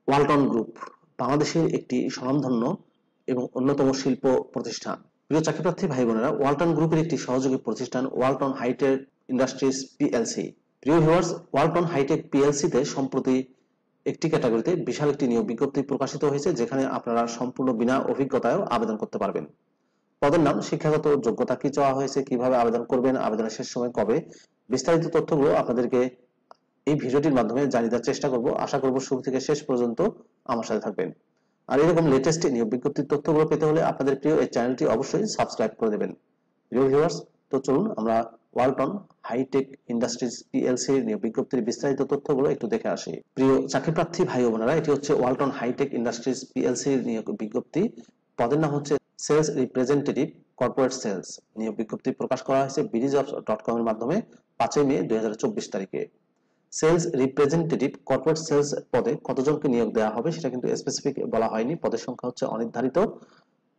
Walton group বাংলাদেশের একটি স্বনামধন্য এবং অন্যতম শিল্প প্রতিষ্ঠান। প্রিয় চাকরিপ্রার্থী ভাই বোনেরা, ওয়ালটন গ্রুপের একটি সহযোগী প্রতিষ্ঠান ওয়ালটন হাইটেক ইন্ডাস্ট্রিজ পিএলসি। প্রিয় ভিউয়ার্স, ওয়ালটন হাইটেক পিএলসিতে সম্প্রতি একটি ক্যাটাগরিতে বিশাল একটি নিয়োগ বিজ্ঞপ্তি প্রকাশিত হয়েছে, যেখানে আপনারা সম্পূর্ণ বিনা অভিজ্ঞতায় আবেদন করতে পারবেন। পদের নাম, শিক্ষাগত যোগ্যতা কি চাওয়া হয়েছে, কিভাবে আবেদন করবেন, আবেদনের শেষ সময় কবে, বিস্তারিত তথ্যগুলো আপনাদেরকে এই ভিডিওটির মাধ্যমে জানিয়ে দেওয়ার চেষ্টা করব। আশা করব শুরু থেকে শেষ পর্যন্ত আমার সাথে থাকবেন। আর এরকম লেটেস্ট নিয়োগ বিজ্ঞপ্তির তথ্যগুলো পেতে হলে আপনাদের প্রিয় এই চ্যানেলটি অবশ্যই সাবস্ক্রাইব করে দেবেন। প্রিয় ভিউয়ার্স, তো চলুন আমরা ওয়ালটন হাইটেক ইন্ডাস্ট্রিজ পিএলসি এর নিয়োগ বিজ্ঞপ্তির বিস্তারিত তথ্যগুলো একটু দেখে আসি। প্রিয় চাকরিপ্রার্থী ভাই ও বোনেরা, এটি হচ্ছে ওয়ালটন হাইটেক ইন্ডাস্ট্রিজ পিএলসি এর নিয়োগ বিজ্ঞপ্তি। পদের নাম হচ্ছে সেলস রিপ্রেজেন্টেটিভ কর্পোরেট সেলস। নিয়োগ বিজ্ঞপ্তি প্রকাশ করা হয়েছে bdjobs.com এর মাধ্যমে 5 মে 2024 তারিখে। সেলস রিপ্রেজেন্টেটিভ কর্পোরেট সেলস পদে কতজনকে নিয়োগ দেওয়া হবে সেটা কিন্তু স্পেসিফিক বলা হয়নি। পদের সংখ্যা হচ্ছে অনির্ধারিত।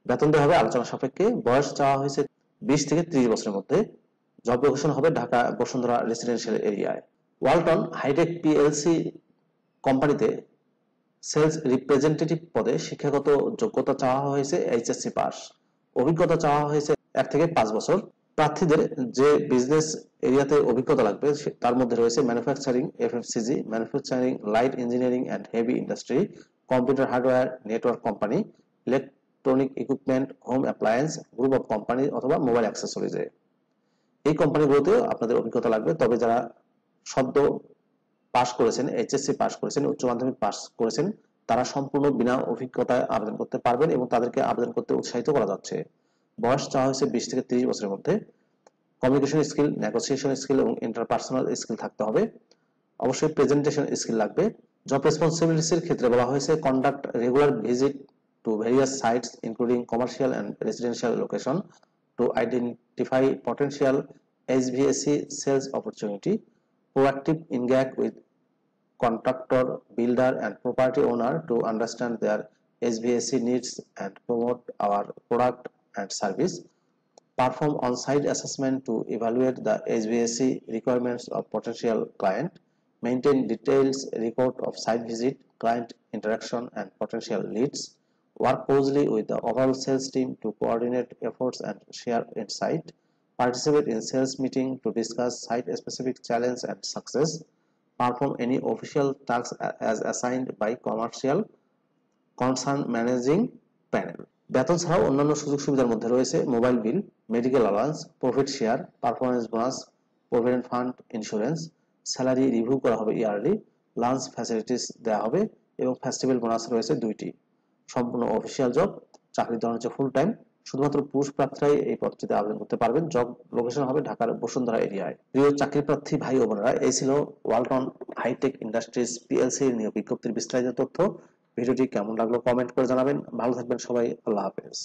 বেতন দেওয়া হবে আলোচনা সাপেক্ষে। বয়স চাওয়া হয়েছে 20 থেকে 30 বছরের মধ্যে। জব লোকেশন হবে ঢাকা বসুন্ধরা রেসিডেন্সিয়াল এরিয়ায়। ওয়ালটন হাইটেক পিএলসি কোম্পানিতে সেলস রিপ্রেজেন্টেটিভ পদে শিক্ষাগত যোগ্যতা চাওয়া হয়েছে এইচএসসি পাস। অভিজ্ঞতা চাওয়া হয়েছে 1 থেকে 5 বছর। প্রার্থীদের যে বিজনেস এরিয়াতে অভিজ্ঞতা লাগবে তার মধ্যে রয়েছে manufacturing, FMCG, manufacturing, light engineering and heavy industry, computer hardware, network company, electronic equipment, home appliance, group of company অথবা মোবাইল অ্যাক্সেসরিজে। এই কোম্পানিগুলোতে আপনাদের অভিজ্ঞতা লাগবে। তবে যারা সদ্য পাস করেছেন, এইচএসসি পাস করেছেন, উচ্চ মাধ্যমিক পাস করেছেন, তারা সম্পূর্ণ বিনা অভিজ্ঞতায় আবেদন করতে পারবেন এবং তাদেরকে আবেদন করতে উৎসাহিত করা যাচ্ছে। বয়স চাওয়া হয়েছে 20 থেকে 30 বছরের মধ্যে। কমিউনিকেশন স্কিল, নেগোসিয়েশন স্কিল এবং ইন্টারপার্সোনাল স্কিল থাকতে হবে। অবশ্যই প্রেজেন্টেশন স্কিল লাগবে। জব রেসপন্সিবিলিটিস এর ক্ষেত্রে বলা হয়েছে conduct regular visit to various sites including commercial and residential location to identify potential HVAC sales opportunity, proactive engage with contractor, builder and property owner to understand their HVAC needs and promote our product and service, perform on-site assessment to evaluate the HVAC requirements of potential client, maintain details record of site visit, client interaction and potential leads, work closely with the overall sales team to coordinate efforts and share insight, participate in sales meeting to discuss site-specific challenge and success, perform any official tasks as assigned by commercial concern managing panel. বেতন ছাড়াও অন্যান্য সুযোগ সুবিধার মধ্যে রয়েছে mobile bill, medical allowance, profit share, performance bonus, provident fund, insurance, salary review করা হবে yearly, lunch facilities দেওয়া হবে এবং ফেস্টিভ্যাল বোনাস রয়েছে 2টি। সম্পূর্ণ অফিসিয়াল জব। চাকরির ধরন হচ্ছে ফুল টাইম। শুধুমাত্র পুরুষ প্রার্থীরাই এই পদটিতে আবেদন করতে পারবেন। জব লোকেশন হবে ঢাকার বসুন্ধরা এরিয়ায়। প্রিয় চাকরি প্রার্থী ভাই ও বোনেরা, এই ছিল ওয়ালটন হাইটেক ইন্ডাস্ট্রিজ পিএলসি এর নিয়োগ বিজ্ঞপ্তির বিস্তারিত তথ্য। ভিডিওটি কেমন লাগলো কমেন্ট করে জানাবেন। ভালো থাকবেন সবাই। আল্লাহ হাফেজ।